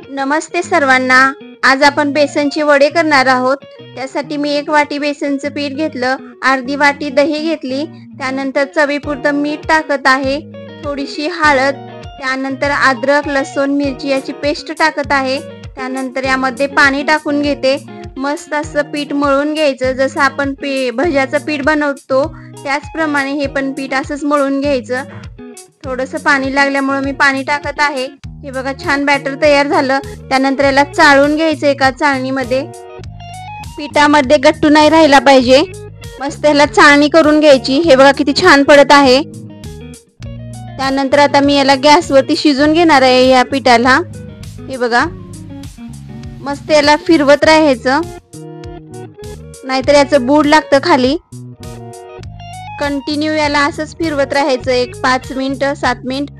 नमस्ते सर्वांना। आज आपण बेसनचे वडे करणार आहोत। त्यासाठी मी 1 वाटी बेसनचं पीठ घेतलं, अर्धी वाटी दही घेतली, त्यानंतर चवीपुरतं मीठ टाकत आहे, थोडीशी हळद, त्यानंतर अद्रक लसूण मिरची याची पेस्ट टाकत आहे, त्यानंतर यामध्ये पाणी टाकून घेते। मस्त असं पीठ मळून घ्यायचं। जसं आपण भज्याचं पीठ बनवतो त्याचप्रमाणे हे पण पीठ असंच मळून घ्यायचं। थोडंसं पाणी लागल्यामुळे मी पाणी टाकत आहे। हे बघा छान बॅटर तयार झालं। त्यानंतर याला चाळून घ्यायचं एका चाळणीमध्ये। पिठामध्ये गट्टू नाही राहिला पाहिजे। मस्त याला चाळणी करून घ्यायची। हे बघा किती छान पडत आहे। त्यानंतर आता मी याला गॅसवरती शिजून घेणार आहे या पिठाला। हे बघा मस्त याला फिरवत राहायचं, नाहीतर याचं बूड लागतं खाली। कंटिन्यू याला असंच फिरवत राहायचं 5 मिनिटं 7 मिनिट।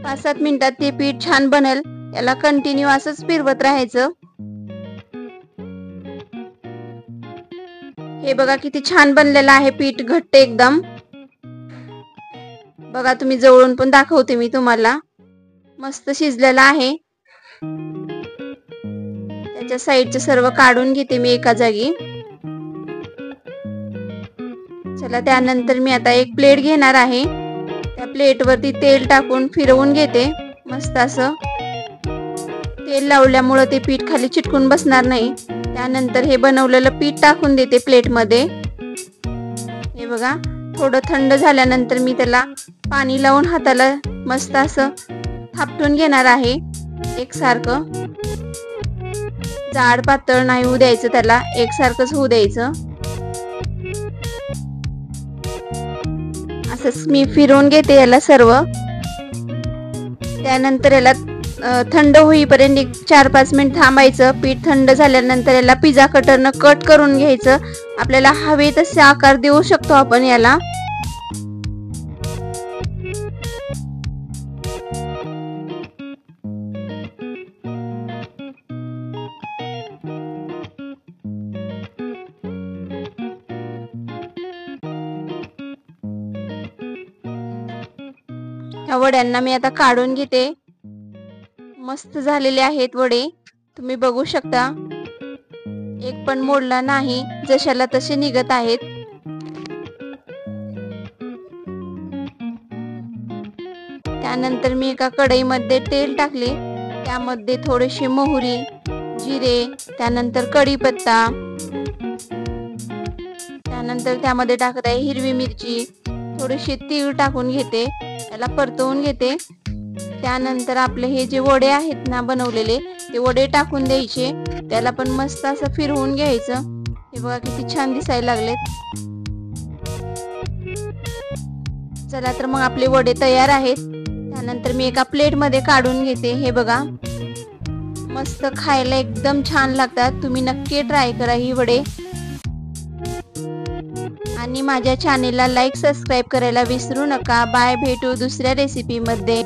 5-7 मिनिटात ते पीठ छान बनेल। याला कंटिन्यू असंच फिरवत राहायचं। हे बघा किती छान बनलेलं आहे पीठ, घट्ट एकदम। बघा तुम्ही जवळून पण दाखवते मी तुम्हाला। मस्त शिजलेलं आहे। त्याच्या साईडचे सर्व काढून घेते मी एका जागी। चला त्यानंतर मी आता एक प्लेट घेणार आहे। त्या प्लेटवरती तेल टाकून फिरवून घेते मस्त असं। तेल लावल्यामुळे ते पीठ खाली चिटकून बसणार नाही। त्यानंतर हे बनवलेलं पीठ टाकून देते प्लेटमध्ये। हे बघा थोडं थंड झाल्यानंतर मी त्याला पाणी लावून हाताला मस्त असं थापटून घेणार आहे एकसारखं। जाड पातळ नाही होऊ द्यायचं, त्याला एकसारखंच होऊ द्यायचं। असंच मी फिरवून घेते याला सर्व। त्यानंतर याला थंड होईपर्यंत 4-5 मिनिट थांबायचं। पीठ थंड झाल्यानंतर याला पिझ्झा कटरनं कट करून घ्यायचं। आपल्याला हवे तसे आकार देऊ शकतो आपण याला। या वड्यांना मी आता काढून घेते। मस्त झालेले आहेत वडे, तुम्ही बघू शकता। एक पण मोडला नाही, जशाला तसे निघत आहेत। त्यानंतर मी एका कढईमध्ये तेल टाकले, त्यामध्ये थोडीशी मोहरी, जिरे, त्यानंतर कढीपत्ता, त्यानंतर त्यामध्ये टाकत आहे हिरवी मिरची, थोडीशी तीळ टाकून घेते। याला परतवून घेते। त्यानंतर आपले हे जे वडे आहेत ना बनवलेले, ते वडे टाकून द्यायचे। त्याला पण मस्त असं फिरवून घ्यायचं। हे बघा किती छान दिसायला लागलेत। चला तर मग आपले वडे तयार आहेत। त्यानंतर मी एका प्लेटमध्ये काढून घेते। हे बघा मस्त खायला एकदम छान लागतात। तुम्ही नक्की ट्राय करा ही वडे। आणि माझ्या चॅनेलला लाईक सबस्क्राईब करायला विसरू नका। बाय, भेटू दुसऱ्या रेसिपीमध्ये।